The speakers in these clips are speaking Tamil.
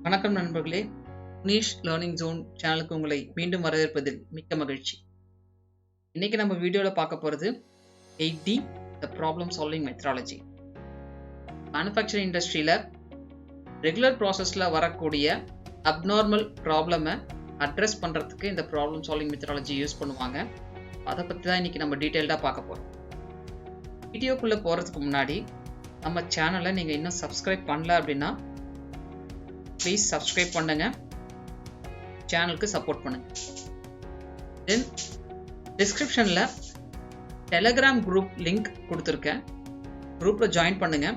வணக்கம் நண்பர்களே, முனீஷ் லேர்னிங் ஜோன் சேனலுக்கு உங்களை மீண்டும் வரவேற்பதில் மிக்க மகிழ்ச்சி. இன்னைக்கு நம்ம வீடியோவில் பார்க்க போகிறது 8D the problem solving methodology. Manufacturing இண்டஸ்ட்ரியில் ரெகுலர் ப்ராசஸில் வரக்கூடிய அப்நார்மல் ப்ராப்ளமை அட்ரஸ் பண்ணுறதுக்கு இந்த ப்ராப்ளம் சால்விங் மெத்தடாலஜி யூஸ் பண்ணுவாங்க. அதை பற்றி தான் இன்றைக்கி நம்ம டீட்டெயில்டாக பார்க்க போகிறோம். வீடியோக்குள்ளே போகிறதுக்கு முன்னாடி நம்ம சேனலை நீங்கள் இன்னும் சப்ஸ்கிரைப் பண்ணல அப்படின்னா ப்ளீஸ் சப்ஸ்கிரைப் பண்ணுங்க, சேனலுக்கு சப்போர்ட் பண்ணுங்க. தென் டிஸ்கிரிப்ஷனில் டெலகிராம் குரூப் லிங்க் கொடுத்துருக்கேன், குரூப்பில் ஜாயின் பண்ணுங்க.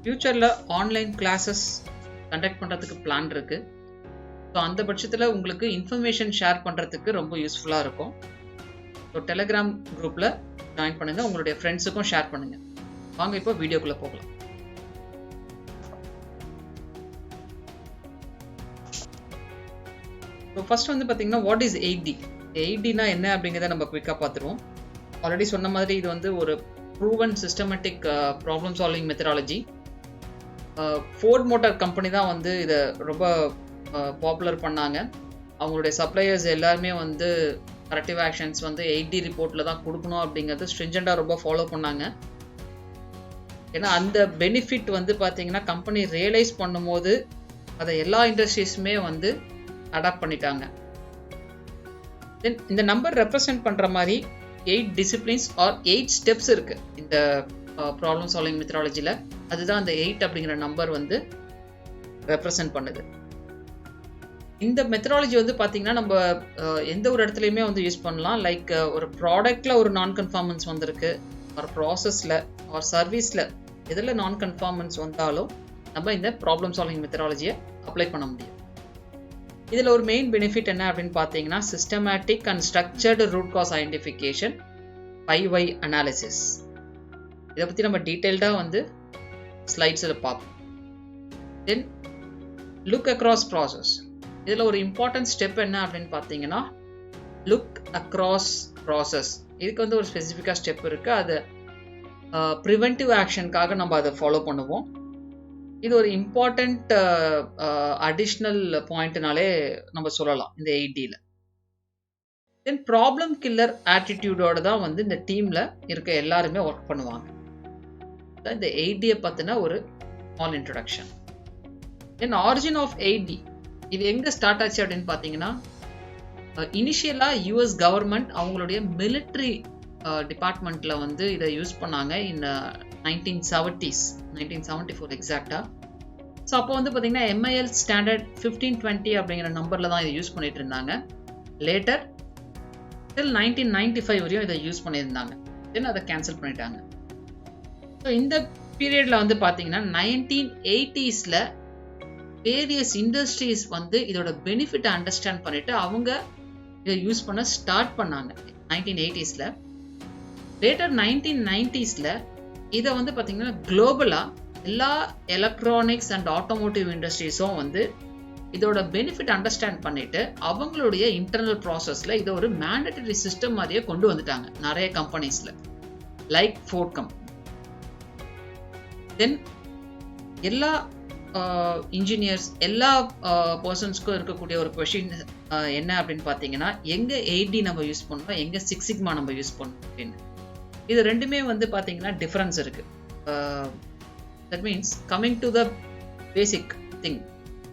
ஃப்யூச்சரில் ஆன்லைன் கிளாஸஸ் கண்டக்ட் பண்ணுறதுக்கு பிளான் இருக்குது. ஸோ அந்த பட்சத்தில் உங்களுக்கு இன்ஃபர்மேஷன் ஷேர் பண்ணுறதுக்கு ரொம்ப யூஸ்ஃபுல்லாக இருக்கும். ஸோ டெலகிராம் குரூப்பில் ஜாயின் பண்ணுங்கள், உங்களுடைய ஃப்ரெண்ட்ஸுக்கும் ஷேர் பண்ணுங்கள். வாங்க இப்போ வீடியோக்குள்ளே போகலாம். ஸோ ஃபர்ஸ்ட் வந்து பார்த்தீங்கன்னா வாட் இஸ் 8D? 8Dனா என்ன அப்படிங்கிறத நம்ம குவிக்காக பார்த்துருவோம். ஆல்ரெடி சொன்ன மாதிரி இது வந்து ஒரு proven systematic problem solving methodology. Ford motor company தான் வந்து இதை ரொம்ப பாப்புலர் பண்ணாங்க. அவங்களுடைய சப்ளையர்ஸ் எல்லாருமே வந்து கரெக்டிவ் ஆக்ஷன்ஸ் வந்து 8D ரிப்போர்ட்டில் தான் கொடுக்கணும் அப்படிங்கிறது ஸ்ட்ரிஞ்சண்டாக ரொம்ப ஃபாலோ பண்ணாங்க. ஏன்னா அந்த பெனிஃபிட் வந்து பார்த்தீங்கன்னா கம்பெனி ரியலைஸ் பண்ணும்போது அதை எல்லா இண்டஸ்ட்ரீஸுமே வந்து அடாப்ட் பண்ணிட்டாங்க. தென் இந்த நம்பர் ரெப்ரசென்ட் பண்ணுற மாதிரி 8 டிசிப்ளின்ஸ் ஆர் 8 ஸ்டெப்ஸ் இருக்குது இந்த ப்ராப்ளம் சால்விங் மெத்தடாலஜியில். அதுதான் அந்த 8 அப்படிங்கிற நம்பர் வந்து ரெப்ரசென்ட் பண்ணுது. இந்த மெத்தடாலஜி வந்து பார்த்தீங்கன்னா நம்ம எந்த ஒரு இடத்துலையுமே வந்து யூஸ் பண்ணலாம். லைக் ஒரு ப்ராடக்டில் ஒரு நான் கன்ஃபார்மன்ஸ் வந்திருக்கு, ஒரு ப்ராசஸில் ஒரு சர்வீஸில் எதில் நான் கன்ஃபார்மன்ஸ் வந்தாலும் நம்ம இந்த ப்ராப்ளம் சால்விங் மெத்தடாலஜியை அப்ளை பண்ண முடியும். இதில் ஒரு மெயின் பெனிஃபிட் என்ன அப்படின்னு பார்த்தீங்கன்னா systematic and structured root cause identification, 5 why analysis. இதை பற்றி நம்ம டீட்டெயில்டாக வந்து ஸ்லைட்ஸில் பார்ப்போம். Then look across process. இதில் ஒரு இம்பார்ட்டன்ட் ஸ்டெப் என்ன அப்படின்னு பார்த்தீங்கன்னா லுக் அக்ராஸ் ப்ராசஸ். இதுக்கு வந்து ஒரு ஸ்பெசிஃபிக்காக ஸ்டெப் இருக்குது. அது ப்ரிவென்டிவ் ஆக்ஷனுக்காக நம்ம அதை ஃபாலோ பண்ணுவோம். இது ஒரு இம்பார்ட்டண்ட் அடிஷ்னல் பாயிண்ட்னாலே நம்ம சொல்லலாம் இந்த 8Dல. தென் ப்ராப்ளம் கில்லர் ஆட்டிடியூடோட தான் வந்து இந்த டீமில் இருக்க எல்லாருமே ஒர்க் பண்ணுவாங்க. இந்த 8Dயை பற்றின ஒரு small introduction. Then origin of 8D இது எங்கே ஸ்டார்ட் ஆச்சு அப்படின்னு பார்த்தீங்கன்னா இனிஷியலாக யூஎஸ் கவர்மெண்ட் அவங்களுடைய மிலிட்ரி டிபார்ட்மெண்ட்டில் வந்து இதை யூஸ் பண்ணாங்க இன் 1970s, 1974 எக்ஸாக்டாக. ஸோ அப்போ வந்து பார்த்தீங்கன்னா MIL ஸ்டாண்டர்ட் 1520 அப்படிங்கிற நம்பரில் தான் இதை யூஸ் பண்ணிட்டு இருந்தாங்க. லேட்டர் டில் 1995 வரையும் இதை யூஸ் பண்ணியிருந்தாங்க. தென் அதை கேன்சல் பண்ணிட்டாங்க. ஸோ இந்த பீரியடில் வந்து பார்த்தீங்கன்னா 1980s வேரியஸ் இண்டஸ்ட்ரீஸ் வந்து இதோட பெனிஃபிட்டை அண்டர்ஸ்டாண்ட் பண்ணிட்டு அவங்க இதை யூஸ் பண்ண ஸ்டார்ட் பண்ணாங்க 1980s. லேட்டர் 1990s இதை வந்து பார்த்தீங்கன்னா குளோபலாக எல்லா எலக்ட்ரானிக்ஸ் அண்ட் ஆட்டோமோட்டிவ் இண்டஸ்ட்ரீஸும் வந்து இதோட பெனிஃபிட் அண்டர்ஸ்டாண்ட் பண்ணிட்டு அவங்களுடைய இன்டர்னல் ப்ராசஸில் இதை ஒரு மேண்டட்டரி சிஸ்டம் மாதிரியே கொண்டு வந்துட்டாங்க நிறைய கம்பெனிஸில், லைக் ஃபோர்ட் கம்பெனி. தென் எல்லா இன்ஜினியர்ஸ் எல்லா பர்சன்ஸ்க்கும் இருக்கக்கூடிய ஒரு கொஷின் என்ன அப்படின்னு பார்த்தீங்கன்னா எங்கே 8D நம்ம யூஸ் பண்ணோம், எங்கே 6 Sigma நம்ம யூஸ் பண்ணோம் அப்படின்னு. இது ரெண்டுமே வந்து பார்த்தீங்கன்னா டிஃப்ரென்ஸ் இருக்குது. That means coming to the basic thing,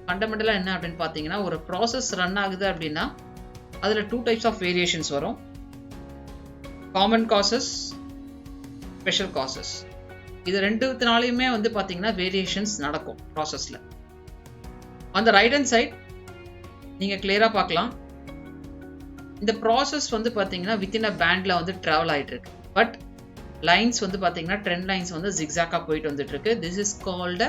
ஃபண்டமெண்டலாக என்ன அப்படின்னு பார்த்தீங்கன்னா ஒரு ப்ராசஸ் ரன் ஆகுது அப்படின்னா அதில் 2 types ஆஃப் வேரியேஷன்ஸ் வரும். Common causes, special causes. இது ரெண்டுத்தினாலையுமே வந்து பார்த்தீங்கன்னா வேரியேஷன்ஸ் நடக்கும் ப்ராசஸில். அந்த ரைட் ஹேண்ட் சைட் நீங்கள் கிளியராக பார்க்கலாம். இந்த ப்ராசஸ் வந்து பார்த்தீங்கன்னா வித்தின் அ பேண்டில் வந்து ட்ராவல் ஆகிட்டு இருக்கு. பட் லைன்ஸ் வந்து பார்த்தீங்கன்னா ட்ரெண்ட் லைன்ஸ் வந்து ஜிக்ஸாக்காக போயிட்டு வந்துட்டு இருக்கு. This is called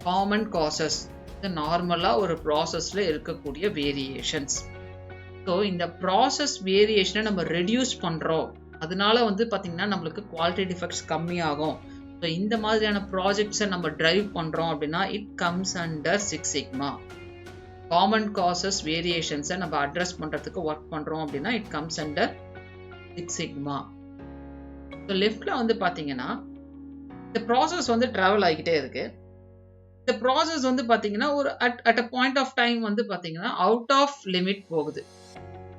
common causes. இது நார்மலாக ஒரு ப்ராசஸில் இருக்கக்கூடிய வேரியேஷன்ஸ். ஸோ இந்த ப்ராசஸ் வேரியேஷனை நம்ம ரெடியூஸ் பண்ணுறோம், அதனால வந்து பார்த்தீங்கன்னா நம்மளுக்கு குவாலிட்டி டிஃபெக்ட்ஸ் கம்மியாகும். ஸோ இந்த மாதிரியான ப்ராஜெக்ட்ஸை நம்ம டிரைவ் பண்ணுறோம் அப்படின்னா it comes under 6 Sigma. Common causes வேரியேஷன்ஸை நம்ம அட்ரஸ் பண்ணுறதுக்கு ஒர்க் பண்ணுறோம் அப்படின்னா it comes under 6 Sigma. So லெஃப்டில் வந்து பார்த்தீங்கன்னா இந்த ப்ராசஸ் வந்து ட்ராவல் ஆகிக்கிட்டே இருக்கு. இந்த ப்ராசஸ் வந்து பாத்தீங்கன்னா ஒரு at a point of time வந்து பாத்தீங்கன்னா அவுட் ஆஃப் லிமிட் போகுது.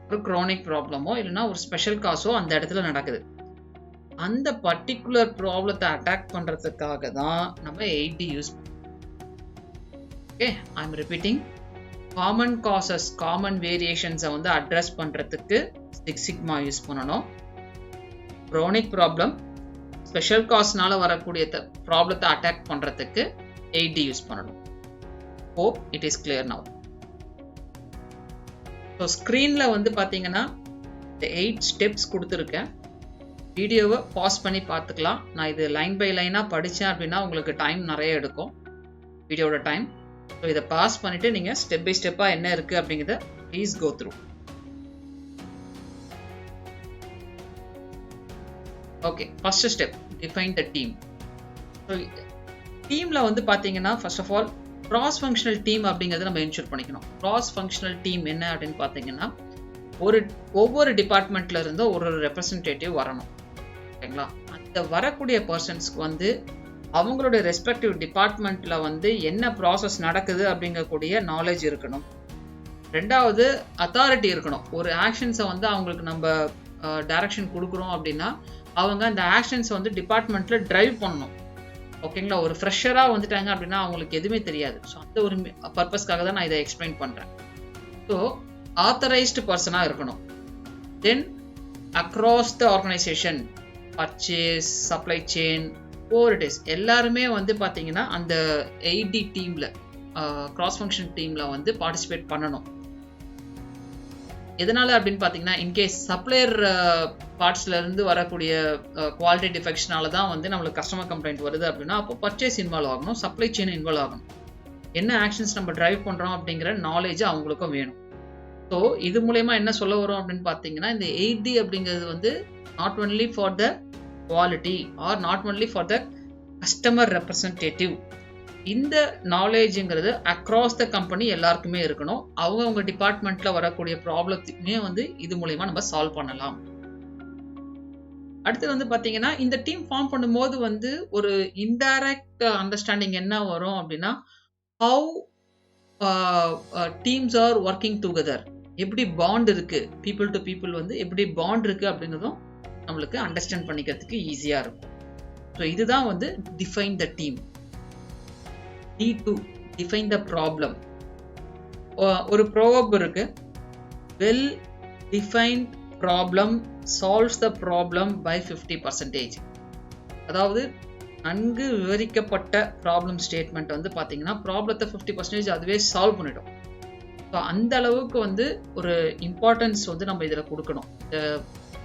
ஒரு குரோனிக் ப்ராப்ளமோ இல்லைன்னா ஒரு ஸ்பெஷல் காசோ அந்த இடத்துல நடக்குது. அந்த பர்டிகுலர் ப்ராப்ளத்தை அட்டாக் பண்றதுக்காக தான் நம்ம 8D யூஸ் பண்ணுவோம். Okay, I am repeating. Common causes, common வேரியேஷன்ஸை வந்து அட்ரஸ் பண்றதுக்கு 6 சிக்மா யூஸ் பண்ணணும். குரோனிக் ப்ராப்ளம், ஸ்பெஷல் காஸ்னால வரக்கூடிய ப்ராப்ளத்தை அட்டாக் பண்றதுக்கு 8D யூஸ் பண்ணணும். Hope it is clear now. So ஸ்க்ரீனில் வந்து பார்த்தீங்கன்னா இந்த 8 ஸ்டெப்ஸ் கொடுத்துருக்கேன். வீடியோவை பாஸ் பண்ணி பார்த்துக்கலாம். நான் இது லைன் பை லைனாக படித்தேன் அப்படின்னா உங்களுக்கு டைம் நிறைய எடுக்கும், வீடியோட டைம். ஸோ இதை பாஸ் பண்ணிவிட்டு நீங்கள் ஸ்டெப் பை ஸ்டெப்பாக என்ன இருக்குது அப்படிங்கிறத please go through. Okay, first step define the team. So டீமில் வந்து பார்த்தீங்கன்னா first of all cross functional team அப்படிங்கிறத நம்ம இன்ஷூர் பண்ணிக்கணும். கிராஸ் ஃபங்க்ஷனல் டீம் என்ன அப்படின்னு பார்த்தீங்கன்னா ஒவ்வொரு டிபார்ட்மெண்ட்ல இருந்து ஒரு ரெப்ரசன்டேட்டிவ் வரணும். ஓகேங்களா? அந்த வரக்கூடிய பர்சன்ஸ்க்கு வந்து அவங்களுடைய ரெஸ்பெக்டிவ் டிபார்ட்மெண்ட்ல வந்து என்ன ப்ராசஸ் நடக்குது அப்படிங்கக்கூடிய நாலேஜ் இருக்கணும். ரெண்டாவது அத்தாரிட்டி இருக்கணும். ஒரு ஆக்ஷன்ஸை வந்து அவங்களுக்கு நம்ம டைரக்ஷன் கொடுக்குறோம் அப்படின்னா அவங்க அந்த ஆக்ஷன்ஸை வந்து டிபார்ட்மெண்ட்ல டிரைவ் பண்ணணும். ஓகேங்களா? ஒரு ஃப்ரெஷராக வந்துட்டாங்க அப்படின்னா அவங்களுக்கு எதுவுமே தெரியாது. ஸோ அந்த ஒரு பர்பஸ்க்காக தான் நான் இதை எக்ஸ்பிளைன் பண்ணுறேன். ஸோ ஆத்தரைஸ்டு பர்சனாக இருக்கணும். Then across the organisation, purchase, supply chain, it is எல்லாருமே வந்து பார்த்தீங்கன்னா அந்த 8D டீமில், கிராஸ் ஃபங்க்ஷன் டீமில் வந்து பார்ட்டிசிபேட் பண்ணணும். எதனால அப்படின்னு பார்த்தீங்கன்னா இன்கேஸ் சப்ளையர் பார்ட்ஸ்லேருந்து வரக்கூடிய குவாலிட்டி டிஃபெக்ஷனால தான் வந்து நம்மளுக்கு கஸ்டமர் கம்ப்ளைண்ட் வருது அப்படின்னா அப்போ பர்ச்சேஸ் இன்வால்வ் ஆகணும், சப்ளை செயின் இன்வால்வ் ஆகணும். என்ன ஆக்ஷன்ஸ் நம்ம டிரைவ் பண்ணுறோம் அப்படிங்கிற நாலேஜ் அவங்களுக்கும் வேணும். ஸோ இது மூலயமா என்ன சொல்ல வரும் அப்படின்னு பார்த்தீங்கன்னா இந்த 8D அப்படிங்கிறது வந்து not only for the quality or not only for the customer representative. இந்த நாலேஜுங்கிறது அக்ராஸ் த கம்பெனி எல்லாருக்குமே இருக்கணும். அவங்க டிபார்ட்மெண்ட்ல வரக்கூடிய ப்ராப்ளத்தையுமே வந்து இது மூலயமா நம்ம சால்வ் பண்ணலாம். அடுத்து வந்து பார்த்தீங்கன்னா இந்த டீம் ஃபார்ம் பண்ணும்போது வந்து ஒரு இன்டைரக்ட் அண்டர்ஸ்டாண்டிங் என்ன வரும் அப்படின்னா how teams are working together, எப்படி பாண்ட் இருக்கு, பீப்புள் டு பீப்புள் வந்து எப்படி பாண்ட் இருக்கு அப்படிங்கிறதும் நம்மளுக்கு அண்டர்ஸ்டாண்ட் பண்ணிக்கிறதுக்கு ஈஸியாக இருக்கும். ஸோ இதுதான் வந்து define the team. D2 define the problem. ஒரு ப்ரோவர்ப் இருக்கு, well defined problem solves the problem by 50%. அதாவது நன்கு விவரிக்கப்பட்ட ப்ராப்ளம் ஸ்டேட்மெண்ட் வந்து பார்த்தீங்கன்னா ப்ராப்ளத்தை 50% அதுவே சால்வ் பண்ணிடும். ஸோ அந்த அளவுக்கு வந்து ஒரு இம்பார்ட்டன்ஸ் வந்து நம்ம இதில் கொடுக்கணும்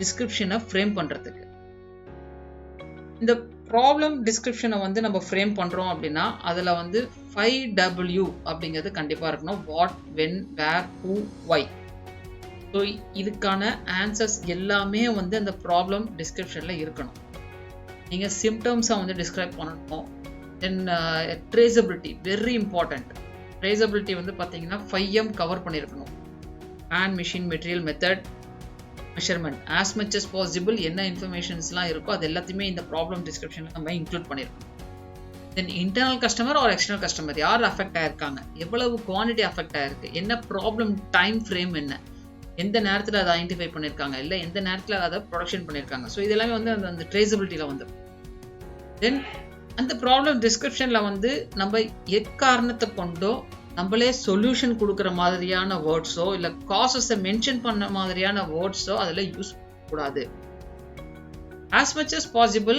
டிஸ்கிரிப்ஷனை ஃப்ரேம் பண்ணுறதுக்கு. இந்த ப்ராப்ளம் டிஸ்கிரிப்ஷனை வந்து நம்ம ஃப்ரேம் பண்ணுறோம் அப்படின்னா அதில் வந்து 5W அப்படிங்கிறது கண்டிப்பாக இருக்கணும். What, when, where, who, why. So இதுக்கான ஆன்சர்ஸ் எல்லாமே வந்து அந்த ப்ராப்ளம் டிஸ்கிரிப்ஷனில் இருக்கணும். நீங்கள் சிம்டம்ஸை வந்து டிஸ்கிரைப் பண்ணணும். Then traceability very important. Traceability வந்து பார்த்தீங்கன்னா 5M கவர் பண்ணியிருக்கணும். Man, machine, material, method, measurement. As much as possible என்ன இன்ஃபர்மேஷன்ஸ்லாம் இருக்கோ அது எல்லாத்தையுமே இந்த ப்ராப்ளம் டிஸ்கிரிப்ஷனில் நம்ம இன்க்ளூட் பண்ணியிருக்கோம். தென் internal customer R external customer யார் அஃபெக்ட் ஆயிருக்காங்க, எவ்வளவு குவான்டிட்டி அஃபெக்ட் ஆயிருக்கு, என்ன ப்ராப்ளம் டைம் ஃப்ரேம் என்ன, எந்த நேரத்தில் அதை ஐடென்டிஃபை பண்ணியிருக்காங்க, இல்லை எந்த நேரத்தில் அதை ப்ரொடக்ஷன் பண்ணியிருக்காங்க. ஸோ இதெல்லாமே வந்து அந்த ட்ரேசபிலிட்டியில் வந்துடும். தென் அந்த ப்ராப்ளம் டிஸ்கிரிப்ஷனில் வந்து நம்ம எக்காரணத்தை கொண்டோ நம்மளே சொல்யூஷன் கொடுக்குற மாதிரியான வேர்ட்ஸோ இல்லை காசஸை மென்ஷன் பண்ண மாதிரியான வேர்ட்ஸோ அதில் யூஸ் பண்ணக்கூடாது. As much as possible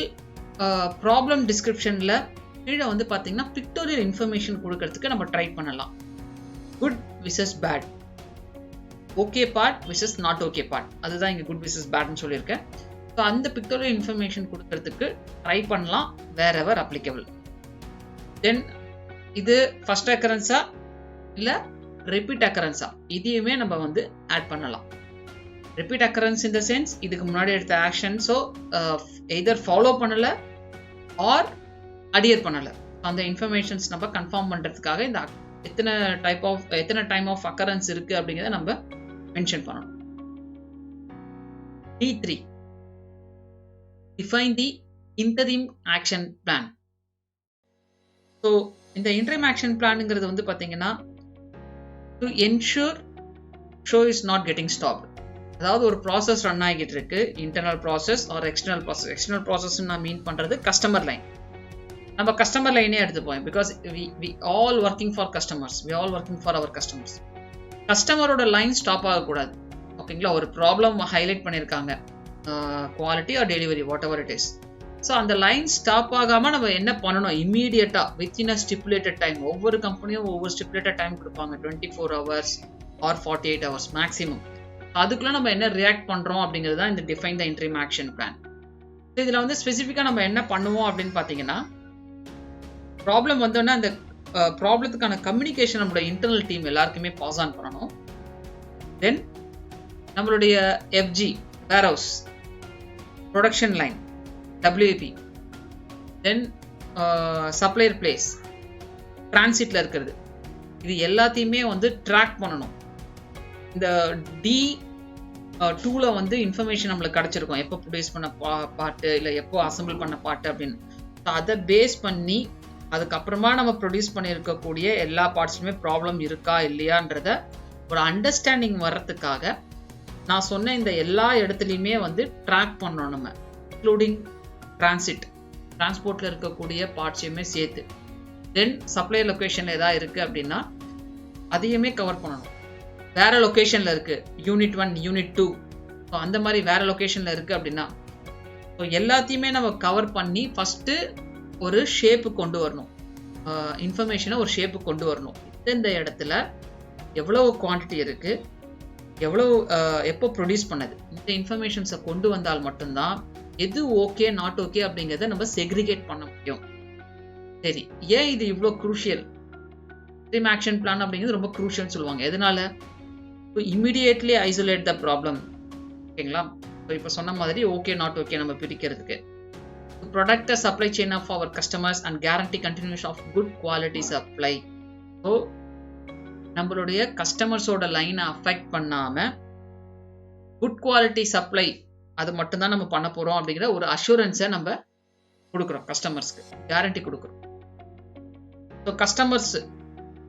problem டிஸ்கிரிப்ஷனில் கீழே வந்து பார்த்தீங்கன்னா பிக்டோரியல் இன்ஃபர்மேஷன் கொடுக்கறதுக்கு நம்ம ட்ரை பண்ணலாம். Good versus bad, okay part versus not okay part, அதுதான் இங்கே குட் விசஸ் பேட்னு சொல்லியிருக்கேன். ஸோ அந்த பிக்டோரியல் இன்ஃபர்மேஷன் கொடுக்கறதுக்கு ட்ரை பண்ணலாம் வேர் எவர் அப்ளிகபிள். தென் இது ஃபர்ஸ்ட் அக்கரன்ஸா இல்லை ரிப்பீட் அக்கரன்ஸா இதையுமே நம்ம வந்து ஆட் பண்ணலாம். Repeat occurrence in the sense இதுக்கு முன்னாடி எடுத்த ஆக்ஷன்ஸோ எய்தர் ஃபாலோ பண்ணலை ஆர் அடியர் பண்ணலை. அந்த இன்ஃபர்மேஷன்ஸ் நம்ம கன்ஃபார்ம் பண்ணுறதுக்காக இந்த எத்தனை டைம் ஆஃப் அக்கரன்ஸ் இருக்குது அப்படிங்கிறத நம்ம மென்ஷன் பண்ணணும். D3 define the interim action plan. So இந்த இன்டரிம் ஆக்ஷன் பிளான்ங்கிறது வந்து பார்த்தீங்கன்னா to ensure show is not getting stopped. அதாவது ஒரு ப்ராசஸ் ரன் ஆகிட்டு இருக்கு, internal process or external process. External process நான் மீன் பண்ணுறது கஸ்டமர் லைன். நம்ம கஸ்டமர் லைனே எடுத்துப்போம், because we all working for customers, we all working for our customers. கஸ்டமரோட லைன் ஸ்டாப் ஆகக்கூடாது. ஓகேங்களா, ஒரு ப்ராப்ளம் ஹைலைட் பண்ணியிருக்காங்க, quality or delivery what ever it is. So அந்த லைன் ஸ்டாப் ஆகாமல் நம்ம என்ன பண்ணணும், இம்மீடியட்டாக வித்தின் அ ஸ்டிப்புலேட்டட் டைம். ஒவ்வொரு கம்பெனியும் ஒவ்வொரு ஸ்டிப்புலேட்டட் டைம் கொடுப்பாங்க, 24 hours ஆர் 48 hours மேக்ஸிமம். அதுக்குள்ள நம்ம என்ன ரியாக்ட் பண்ணுறோம் அப்படிங்கிறது தான் இந்த define the interim action plan. இதில் வந்து ஸ்பெசிஃபிக்காக நம்ம என்ன பண்ணுவோம் அப்படின்னு பார்த்தீங்கன்னா, ப்ராப்ளம் வந்தோன்னா அந்த ப்ராப்ளத்துக்கான கம்யூனிகேஷன் நம்மளோட இன்டர்னல் டீம் எல்லாருக்குமே பாஸ் ஆன் பண்ணணும். தென் நம்மளுடைய FG warehouse, production line, WIP, தென் சப்ளையர் பிளேஸ், டிரான்சிட்ல இருக்கிறது, இது எல்லாத்தையுமே வந்து ட்ராக் பண்ணணும். இந்த D2ல வந்து இன்ஃபர்மேஷன் நம்மளுக்கு கிடைச்சிருக்கும், எப்போ ப்ரொடியூஸ் பண்ண பாட்டு இல்லை எப்போ அசம்பிள் பண்ண பாட்டு அப்படின்னு. ஸோ அதை பேஸ் பண்ணி அதுக்கப்புறமா நம்ம ப்ரொடியூஸ் பண்ணியிருக்கக்கூடிய எல்லா பார்ட்ஸ்லுமே ப்ராப்ளம் இருக்கா இல்லையான்றத ஒரு அண்டர்ஸ்டாண்டிங் வர்றதுக்காக நான் சொன்ன இந்த எல்லா இடத்துலையுமே வந்து ட்ராக் பண்ணணும் நம்ம, இன்க்ளூடிங் டிரான்ஸ்போர்ட்டில் இருக்கக்கூடிய பார்ட்ஸையுமே சேர்த்து. தென் சப்ளையர் லொக்கேஷனில் எதாவது இருக்குது அப்படின்னா அதையுமே கவர் பண்ணணும். வேறு லொக்கேஷனில் இருக்குது, யூனிட் 1, யூனிட் 2, ஸோ அந்த மாதிரி வேறு லொக்கேஷனில் இருக்குது அப்படின்னா ஸோ எல்லாத்தையுமே நம்ம கவர் பண்ணி ஃபஸ்ட்டு ஒரு ஷேப்பு கொண்டு வரணும், இன்ஃபர்மேஷனை ஒரு ஷேப்பு கொண்டு வரணும். இந்த இடத்துல எவ்வளோ குவான்டிட்டி இருக்குது, எவ்வளோ எப்போ ப்ரொடியூஸ் பண்ணது, இந்த இன்ஃபர்மேஷன்ஸை கொண்டு வந்தால் மட்டும்தான் எது ஓகே நாட் ஓகே அப்படிங்கிறத நம்ம செக்ரிகேட் பண்ண முடியும். சரி, ஏன் இது இவ்வளோ க்ரூஷியல்? இன்டரிம் ஆக்ஷன் பிளான் அப்படிங்கிறது ரொம்ப க்ரூஷியல்னு சொல்லுவாங்க. எதனால? To immediately isolate the problem. ஓகேங்களா, இப்போ சொன்ன மாதிரி ஓகே நாட் ஓகே நம்ம பிரிக்கிறதுக்கு. To protect the supply chain of our customers and guarantee continuation of good quality supply. So நம்மளுடைய கஸ்டமர்ஸோட லைனை அஃபெக்ட் பண்ணாமல் குட் குவாலிட்டி சப்ளை அது மட்டும்தான் நம்ம பண்ண போகிறோம் அப்படிங்கிற ஒரு அஷூரன்ஸை நம்ம கொடுக்குறோம் கஸ்டமர்ஸ்க்கு, கேரண்டி கொடுக்குறோம். ஸோ கஸ்டமர்ஸ்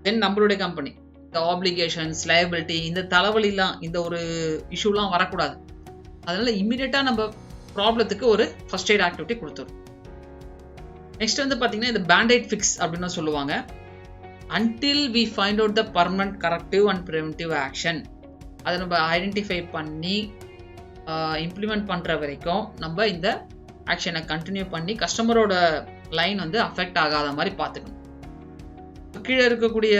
தென் நம்மளுடைய கம்பெனி இந்த ஆப்ளிகேஷன்ஸ், லயபிலிட்டி, இந்த தலைவலிலாம், இந்த ஒரு இஷ்யூலாம் வரக்கூடாது. அதனால இம்மிடியட்டாக நம்ம ப்ராப்ளத்துக்கு ஒரு ஃபர்ஸ்ட் எய்ட் ஆக்டிவிட்டி கொடுத்துரும். நெக்ஸ்ட் வந்து பார்த்தீங்கன்னா இந்த பேண்டைட் ஃபிக்ஸ் அப்படின்னு சொல்லுவாங்க. until we find out the permanent corrective and preventive action, அதை நம்ம ஐடென்டிஃபை பண்ணி இம்ப்ளிமெண்ட் பண்ணுற வரைக்கும் நம்ம இந்த ஆக்ஷனை கண்டினியூ பண்ணி கஸ்டமரோட லைன் வந்து அஃபெக்ட் ஆகாத மாதிரி பார்த்துக்கணும். கீழே இருக்கக்கூடிய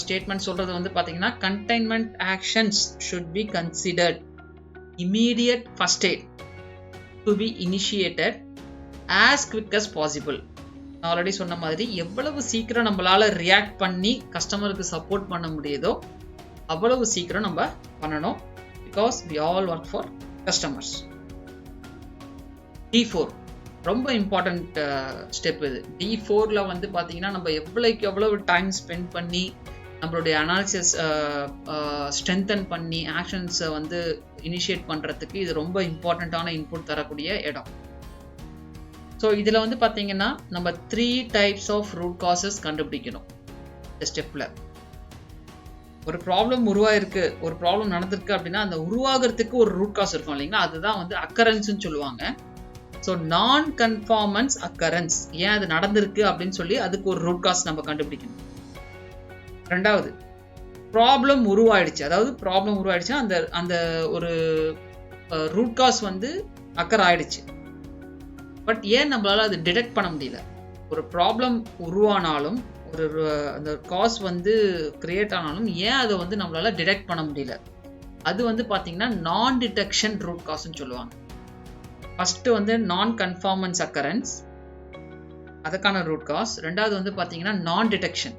ஸ்டேட்மெண்ட் சொல்கிறது வந்து பார்த்தீங்கன்னா, containment actions should be considered immediate first aid to be initiated as quick as possible. நான் ஆல்ரெடி சொன்ன மாதிரி எவ்வளவு சீக்கிரம் நம்மளால ரியாக்ட் பண்ணி கஸ்டமருக்கு சப்போர்ட் பண்ண முடியுதோ அவ்வளவு சீக்கிரம் நம்ம பண்ணணும், because we all work for customers. D4 ரொம்ப இம்பார்ட்டண்ட் ஸ்டெப் இது. D4ல வந்து பார்த்தீங்கன்னா நம்ம எவ்வளவு டைம் ஸ்பெண்ட் பண்ணி நம்மளுடைய அனாலிசிஸ் ஸ்ட்ரென்தன் பண்ணி ஆக்ஷன்ஸை வந்து இனிஷியேட் பண்ணுறதுக்கு இது ரொம்ப இம்பார்ட்டண்ட்டான இன்புட் தரக்கூடிய இடம். ஸோ இதில் வந்து பார்த்தீங்கன்னா நம்ம 3 டைப்ஸ் ஆஃப் ரூட் காசஸ் கண்டுபிடிக்கணும் இந்த ஸ்டெப்பில். ஒரு ப்ராப்ளம் உருவாயிருக்கு, ஒரு ப்ராப்ளம் நடந்திருக்கு அப்படின்னா அந்த உருவாகிறதுக்கு ஒரு ரூட் காஸ் இருக்கும் இல்லைங்களா, அதுதான் வந்து அக்கரன்ஸ்ன்னு சொல்லுவாங்க. ஸோ நான் கன்ஃபார்மன்ஸ் அக்கரன்ஸ், ஏன் அது நடந்திருக்கு அப்படின்னு சொல்லி அதுக்கு ஒரு ரூட் காஸ் நம்ம கண்டுபிடிக்கணும். ரெண்டாவது, ப்ராப்ளம் உருவாயிடுச்சு, அதாவது ப்ராப்ளம் உருவாயிடுச்சுன்னா அந்த அந்த ஒரு ரூட் காஸ் வந்து அக்கர் ஆயிடுச்சு. பட் ஏன் நம்மளால அது டிடெக்ட் பண்ண முடியல? ஒரு ப்ராப்ளம் உருவானாலும் ஒரு அந்த காஸ் வந்து கிரியேட் ஆனாலும் ஏன் அதை வந்து நம்மளால டிடெக்ட் பண்ண முடியல? அது வந்து பார்த்தீங்கன்னா நான் டிடெக்ஷன் ரூட் காஸ்ன்னு சொல்லுவாங்க. ஃபர்ஸ்ட் வந்து நான் கன்ஃபார்மன்ஸ் அக்கரன்ஸ், அதுக்கான ரூட் காஸ். ரெண்டாவது வந்து பார்த்தீங்கன்னா நான் டிடெக்ஷன்,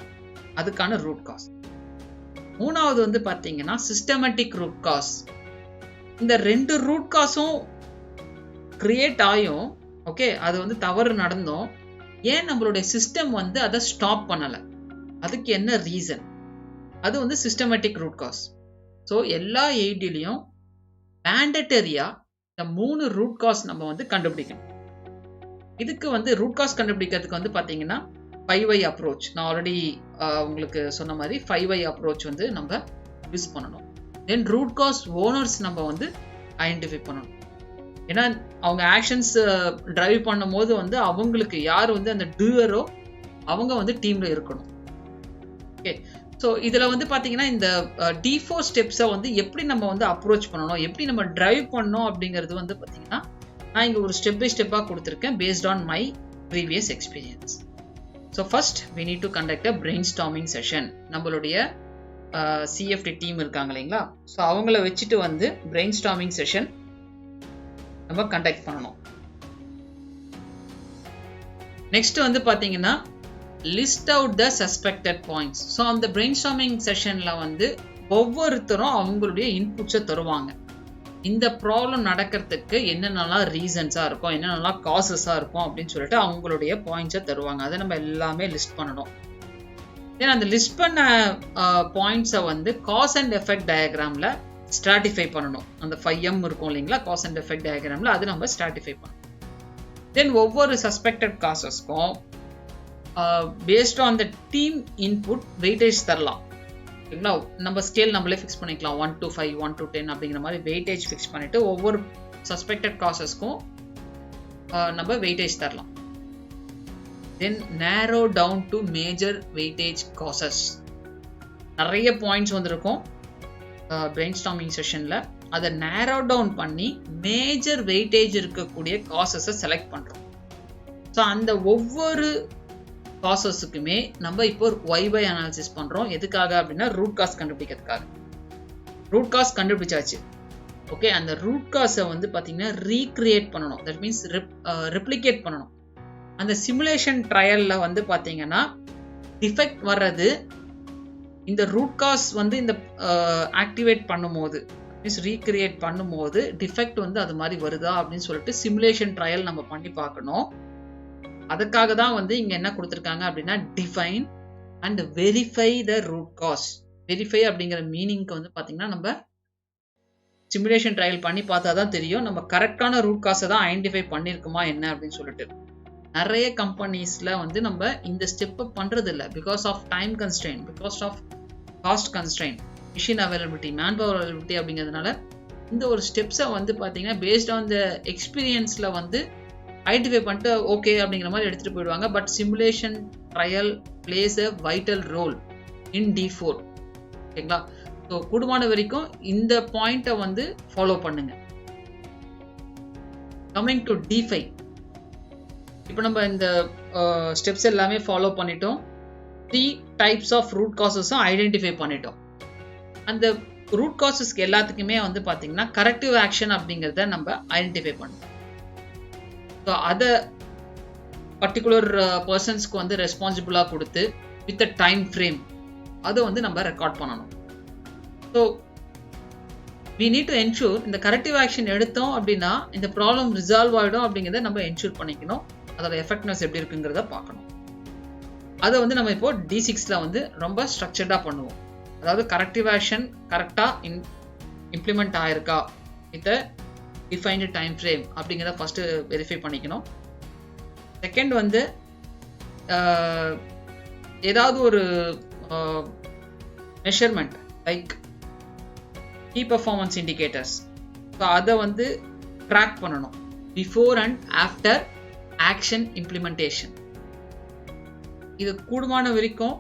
அதுக்கான ரூட் காஸ். மூணாவது வந்து பார்த்தீங்கன்னா சிஸ்டமேட்டிக் ரூட் காஸ். இந்த 2 ரூட் காஸும் கிரியேட் ஆயும் ஓகே, அது வந்து தவறு நடந்தோம், ஏன் நம்மளுடைய சிஸ்டம் வந்து அதை ஸ்டாப் பண்ணலை, அதுக்கு என்ன ரீசன்? அது வந்து சிஸ்டமேட்டிக் ரூட் காஸ். ஸோ எல்லா எய்டிலையும் மேண்டட்டரியா இந்த 3 ரூட் காஸ் நம்ம வந்து கண்டுபிடிக்கணும். இதுக்கு வந்து ரூட் காஸ் கண்டுபிடிக்கிறதுக்கு வந்து பார்த்தீங்கன்னா 5Y அப்ரோச், நான் ஆல்ரெடி உங்களுக்கு சொன்ன மாதிரி 5Y அப்ரோச் வந்து நம்ம யூஸ் பண்ணணும். தென் ரூட் காஸ் ஓனர்ஸ் நம்ம வந்து ஐடென்டிஃபை பண்ணணும். ஏன்னா அவங்க ஆக்ஷன்ஸ் டிரைவ் பண்ணும் போது வந்து அவங்களுக்கு யார் வந்து அந்த டூயரோ அவங்க வந்து டீம்ல இருக்கணும். ஓகே, ஸோ இதில் வந்து பார்த்தீங்கன்னா இந்த D4 ஸ்டெப்ஸை வந்து எப்படி நம்ம வந்து அப்ரோச் பண்ணணும், எப்படி நம்ம டிரைவ் பண்ணணும் அப்படிங்கிறது வந்து பார்த்தீங்கன்னா நான் இங்கே ஒரு ஸ்டெப் பை ஸ்டெப்பாக கொடுத்துருக்கேன் based on my previous experience. So first we need to conduct a brainstorming session. நம்மளுடைய CFT டீம் இருக்காங்க இல்லைங்களா, ஸோ அவங்கள வச்சுட்டு வந்து brainstorming session நம்ம கண்டக்ட் பண்ணணும். நெக்ஸ்ட் வந்து பார்த்தீங்கன்னா list out the suspected points. So அந்த brainstorming செஷன்ல வந்து ஒவ்வொருத்தரும் அவங்களுடைய இன்புட்ஸை தருவாங்க. இந்த ப்ராப்ளம் நடக்கிறதுக்கு என்னென்னலாம் ரீசன்ஸாக இருக்கும், என்னென்னலாம் காசஸாக இருக்கும் அப்படின்னு சொல்லிட்டு அவங்களுடைய பாயிண்ட்ஸை தருவாங்க. அதை நம்ம எல்லாமே லிஸ்ட் பண்ணணும். தென் அந்த லிஸ்ட் பண்ண பாயிண்ட்ஸை வந்து காஸ் அண்ட் எஃபெக்ட் டயக்ராமில் ஸ்ட்ராட்டிஃபை பண்ணணும். அந்த 5M இருக்கும் இல்லைங்களா, காஸ் அண்ட் எஃபெக்ட் டயக்ராமில் அது நம்ம ஸ்ட்ராட்டிஃபை பண்ணணும். தென் ஒவ்வொரு சஸ்பெக்டட் காசஸ்க்கும் based on the team input weightage தரலாம். ஓகேங்களா, நம்ம ஸ்கேல் நம்மளே ஃபிக்ஸ் பண்ணிக்கலாம். 1 to 5, 1 to 10 அப்படிங்கிற மாதிரி வெயிட்டேஜ் ஃபிக்ஸ் பண்ணிட்டு ஒவ்வொரு சஸ்பெக்டட் காசஸ்க்கும் நம்ம வெயிட்டேஜ் தரலாம். Then narrow down to major weightage causes. நிறைய பாயிண்ட்ஸ் வந்துருக்கும் brainstorming செஷனில். அதை நேரோ டவுன் பண்ணி மேஜர் வெயிட்டேஜ் இருக்கக்கூடிய காசஸை செலக்ட் பண்ணுறோம். ஸோ அந்த ஒவ்வொரு காசஸுக்குமே நம்ம இப்போ ஒரு Y/Y அனாலிசிஸ் பண்ணுறோம். எதுக்காக அப்படின்னா ரூட் காஸ் கண்டுபிடிக்கிறதுக்காக. ரூட் காஸ் கண்டுபிடிச்சாச்சு. ஓகே, அந்த ரூட் காஸை வந்து பார்த்தீங்கன்னா ரீக்ரியேட் பண்ணணும். தட் மீன்ஸ் ரெப்ளிகேட் பண்ணணும். அந்த சிமுலேஷன் ட்ரையலில் வந்து பார்த்தீங்கன்னா டிஃபெக்ட் வர்றது இந்த ரூட் காஸ் வந்து இந்த ஆக்டிவேட் பண்ணும்போது, மீன்ஸ் ரீக்ரியேட் பண்ணும்போது டிஃபெக்ட் வந்து அது மாதிரி வருதா அப்படின்னு சொல்லிட்டு சிமுலேஷன் ட்ரையல் நம்ம பண்ணி பார்க்கணும். அதுக்காக தான் வந்து இங்கே என்ன கொடுத்துருக்காங்க அப்படின்னா define and verify the root cause. Verify அப்படிங்கிற மீனிங்க்கு வந்து பார்த்தீங்கன்னா நம்ம சிமுலேஷன் ட்ரையல் பண்ணி பார்த்தா தான் தெரியும் நம்ம கரெக்டான ரூட் காஸை தான் ஐடென்டிஃபை பண்ணியிருக்குமா என்ன அப்படின்னு சொல்லிட்டு. நிறைய கம்பெனிஸில் வந்து நம்ம இந்த ஸ்டெப்பை பண்ணுறது இல்லை. Because of time constraint, because of cost constraint, machine availability, man power availability அப்படிங்கிறதுனால இந்த ஒரு ஸ்டெப்ஸை வந்து பார்த்தீங்கன்னா பேஸ்ட் ஆன் த எக்ஸ்பீரியன்ஸில் வந்து ஐடென்டிஃபை பண்ணிட்டு ஓகே அப்படிங்கிற மாதிரி எடுத்துகிட்டு போயிடுவாங்க. But simulation trial plays a vital role in D4. ஓகேங்களா, ஸோ கூடுமான வரைக்கும் இந்த பாயிண்ட்டை வந்து ஃபாலோ பண்ணுங்க. கம்மிங் டு D5, இப்போ நம்ம இந்த ஸ்டெப்ஸ் எல்லாமே ஃபாலோ பண்ணிட்டோம். 3 டைப்ஸ் ஆஃப் ரூட் காசஸும் ஐடென்டிஃபை பண்ணிட்டோம். அந்த ரூட் காசஸ்க்கு எல்லாத்துக்குமே வந்து பார்த்தீங்கன்னா கரெக்டிவ் ஆக்ஷன் அப்படிங்கிறத நம்ம ஐடென்டிஃபை பண்ணணும். ஸோ அதை பர்டிகுலர் பர்சன்ஸ்க்கு வந்து ரெஸ்பான்சிபிளாக கொடுத்து வித் அ டைம் ஃப்ரேம் அதை வந்து நம்ம ரெக்கார்ட் பண்ணணும். So we need to ensure இந்த கரெக்டிவ் ஆக்ஷன் எடுத்தோம் அப்படின்னா இந்த ப்ராப்ளம் ரிசால்வ் ஆகிடும் அப்படிங்கிறத நம்ம என்ஷூர் பண்ணிக்கணும். அதோட எஃபெக்ட்னஸ் எப்படி இருக்குங்கிறத பார்க்கணும். அதை வந்து நம்ம இப்போ D6ல வந்து ரொம்ப ஸ்ட்ரக்சர்டாக பண்ணுவோம். அதாவது கரெக்டிவ் ஆக்ஷன் கரெக்டாக இம்ப்ளிமெண்ட் ஆயிருக்கா வித் டிஃபைன்டு டைம் ஃப்ரேம் அப்படிங்கிறத ஃபஸ்ட்டு வெரிஃபை பண்ணிக்கணும். செகண்ட் வந்து ஏதாவது ஒரு measurement like key performance indicators, so அதை வந்து ட்ராக் பண்ணணும் before and after action implementation. இது கூடுமான வரைக்கும்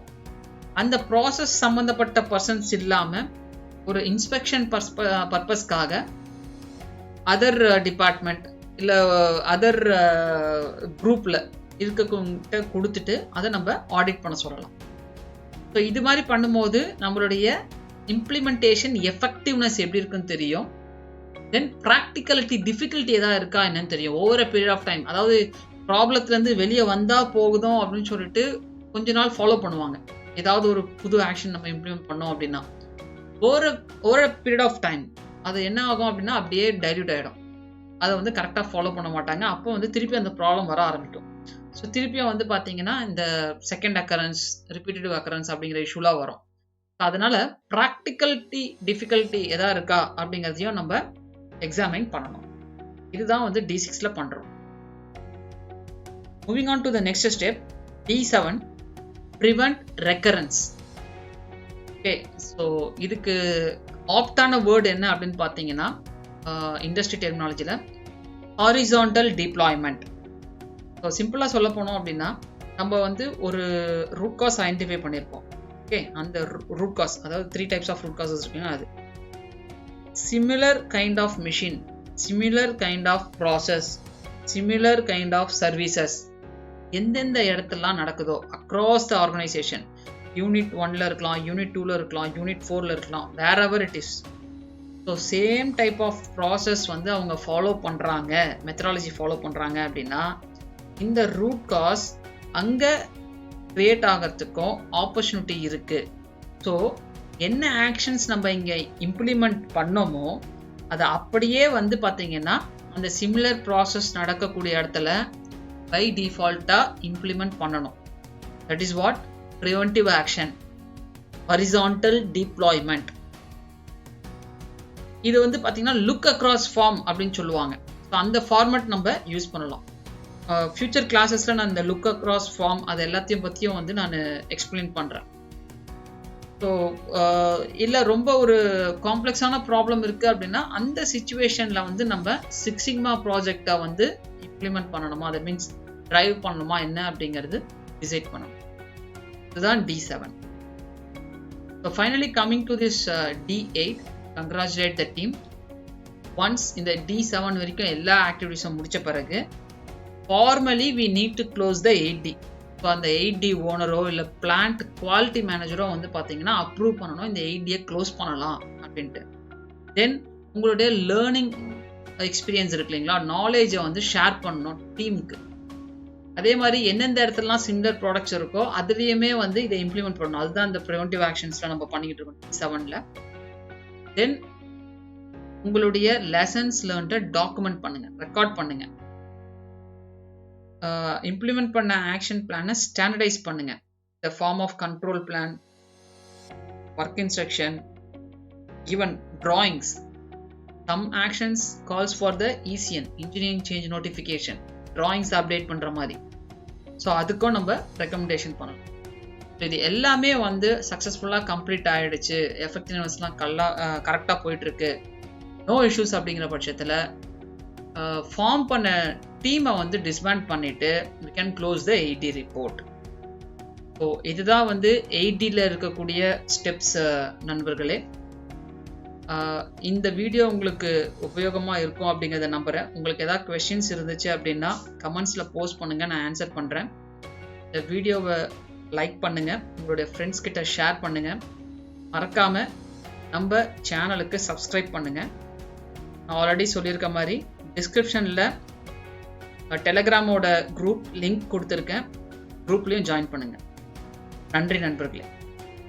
அந்த ப்ராசஸ் சம்மந்தப்பட்ட பர்சன்ஸ் இல்லாமல் ஒரு இன்ஸ்பெக்ஷன் பர்பஸ்க்காக அதர் டிபார்ட்மெண்ட் இல்லை அதர் குரூப்பில் இருக்கவங்கிட்ட கொடுத்துட்டு அதை நம்ம ஆடிட் பண்ண சொல்லலாம். ஸோ இது மாதிரி பண்ணும்போது நம்மளுடைய இம்ப்ளிமெண்டேஷன் எஃபெக்டிவ்னஸ் எப்படி இருக்குன்னு தெரியும். தென் ப்ராக்டிகலிட்டி டிஃபிகல்ட்டி எதாவது இருக்கா என்னன்னு தெரியும். Over a period of time, அதாவது ப்ராப்ளத்துலேருந்து வெளியே வந்தால் போகுதோம் அப்படின்னு சொல்லிட்டு கொஞ்ச நாள் ஃபாலோ பண்ணுவாங்க. ஏதாவது ஒரு புது ஆக்ஷன் நம்ம இம்ப்ளிமெண்ட் பண்ணோம் அப்படின்னா over a period of time அது என்ன ஆகும் அப்படின்னா அப்படியே டைல்யூட் ஆகிடும். அதை வந்து கரெக்டாக ஃபாலோ பண்ண மாட்டாங்க. அப்போ வந்து திருப்பி அந்த ப்ராப்ளம் வர ஆரம்பிக்கும். ஸோ திருப்பியும் வந்து பார்த்தீங்கன்னா இந்த செகண்ட் அக்கரன்ஸ், ரிப்பீட்டடிவ் அக்கரன்ஸ் அப்படிங்கிற இஷ்யூலாம் வரும். அதனால ப்ராக்டிகலிட்டி டிஃபிகல்ட்டி எதா இருக்கா அப்படிங்கிறதையும் நம்ம எக்ஸாமைன் பண்ணணும். இதுதான் வந்து D6ல பண்ணுறோம். Moving on to the next step D7, prevent recurrence. Okay, so இதுக்கு ஆப்டான வேர்டு என்ன அப்படின்னு பார்த்தீங்கன்னா இண்டஸ்ட்ரி டெர்மினாலஜியில் ஹாரிசான்டல் டிப்ளாய்மெண்ட். ஸோ சிம்பிளாக சொல்ல போனோம் அப்படின்னா நம்ம வந்து ஒரு ரூட் காஸ் ஐடென்டிஃபை பண்ணியிருப்போம். ஓகே, அந்த ரூட் காஸ், அதாவது 3 டைப்ஸ் ஆஃப் ரூட் காசஸ் இருக்குன்னா அது similar kind of machine, similar kind of process, similar kind of services எந்தெந்த இடத்துலலாம் நடக்குதோ அக்ராஸ் த ஆர்கனைசேஷன், யூனிட் 1ல இருக்கலாம், யூனிட் 2ல இருக்கலாம், யூனிட் 4ல இருக்கலாம், where ever it is. So same type of process வந்து அவங்க ஃபாலோ பண்ணுறாங்க, மெத்தடாலஜி ஃபாலோ பண்ணுறாங்க அப்படின்னா இந்த ரூட் காஸ் அங்கே கிரியேட் ஆகிறதுக்கும் ஆப்பர்ச்சுனிட்டி இருக்குது. ஸோ என்ன ஆக்ஷன்ஸ் நம்ம இங்கே இம்ப்ளிமெண்ட் பண்ணோமோ அதை அப்படியே வந்து பார்த்தீங்கன்னா அந்த சிமிலர் ப்ராசஸ் நடக்கக்கூடிய இடத்துல பை டிஃபால்ட்டாக இம்ப்ளிமெண்ட் பண்ணணும். That is what preventive action, horizontal deployment. இது வந்து பார்த்தீங்கன்னா லுக் அக்ராஸ் ஃபார்ம் அப்படின்னு சொல்லுவாங்க. ஸோ அந்த ஃபார்மேட் நம்ம யூஸ் பண்ணலாம். ஃபியூச்சர் கிளாஸஸில் நான் இந்த லுக் அக்ராஸ் ஃபார்ம் அது எல்லாத்தையும் பற்றியும் வந்து நான் எக்ஸ்பிளைன் பண்ணுறேன். ஸோ இல்லை ரொம்ப ஒரு காம்ப்ளெக்ஸான ப்ராப்ளம் இருக்குது அப்படின்னா அந்த சுச்சுவேஷனில் வந்து நம்ம சிக்ஸ் சிக்மா ப்ராஜெக்டை வந்து இம்ப்ளிமெண்ட் பண்ணணுமா, அதை மீன்ஸ் ட்ரைவ் பண்ணணுமா என்ன அப்படிங்கிறது டிசைட் பண்ணணும். இதுதான் D7. So finally coming to this D8, congratulate the team. Once இந்த D7 வரைக்கும் எல்லா ஆக்டிவிட்டிஸும் முடிச்ச பிறகு formally we need to close the 8D. So அந்த 8D ஓனரோ இல்லை பிளான்ட் குவாலிட்டி மேனேஜரோ வந்து பார்த்தீங்கன்னா அப்ரூவ் பண்ணணும் இந்த 8Dயை க்ளோஸ் பண்ணலாம் அப்படின்ட்டு. தென் உங்களுடைய லேர்னிங் எக்ஸ்பீரியன்ஸ் இருக்கு இல்லைங்களா, நாலேஜை வந்து ஷேர் பண்ணணும் டீமுக்கு. அதே மாதிரி எந்தெந்த இடத்துலலாம் சிமிலர் ப்ராடக்ட்ஸ் இருக்கோ அதுலேயுமே வந்து இதை இம்ப்ளிமெண்ட் பண்ணணும். அதுதான் இந்த ப்ரிவென்டிவ் ஆக்ஷன்ஸில் நம்ம பண்ணிக்கிட்டு இருக்கோம் D7ல். தென் உங்களுடைய லெசன்ஸ் லேர்ன்ட்டை டாக்குமெண்ட் பண்ணுங்கள், ரெக்கார்ட் பண்ணுங்கள். இம்ப்ளிமெண்ட் பண்ண ஆக்ஷன் பிளானை ஸ்டாண்டர்டைஸ் பண்ணுங்கள். The form of control plan, work instruction, even drawings. Some actions calls for the ECN, engineering change notification, drawings update பண்ணுற மாதிரி. ஸோ அதுக்கும் நம்ம ரெக்கமெண்டேஷன் பண்ணணும். ஸோ இது எல்லாமே வந்து சக்ஸஸ்ஃபுல்லாக கம்ப்ளீட் ஆகிடுச்சு, எஃபெக்டிவ்னஸ்லாம் கரெக்டாக போயிட்டுருக்கு, நோ இஷ்யூஸ் அப்படிங்கிற பட்சத்தில் ஃபார்ம் பண்ண டீமை வந்து டிஸ்பேண்ட் பண்ணிவிட்டு we can close the 8D report. So இதுதான் வந்து 8Dயில் இருக்கக்கூடிய ஸ்டெப்ஸ் நண்பர்களே. இந்த வீடியோ உங்களுக்கு உபயோகமாக இருக்கும் அப்படிங்கிறத நம்புகிறேன். உங்களுக்கு ஏதாவது கொஸ்டின்ஸ் இருந்துச்சு அப்படின்னா கமெண்ட்ஸில் போஸ்ட் பண்ணுங்கள், நான் ஆன்சர் பண்ணுறேன். இந்த வீடியோவை லைக் பண்ணுங்கள், உங்களுடைய ஃப்ரெண்ட்ஸ் கிட்ட ஷேர் பண்ணுங்கள். மறக்காமல் நம்ம சேனலுக்கு சப்ஸ்கிரைப் பண்ணுங்கள். நான் ஆல்ரெடி சொல்லியிருக்க மாதிரி டிஸ்கிரிப்ஷனில் டெலகிராமோட குரூப் லிங்க் கொடுத்துருக்கேன், குரூப்லேயும் ஜாயின் பண்ணுங்கள். நன்றி நண்பர்களே.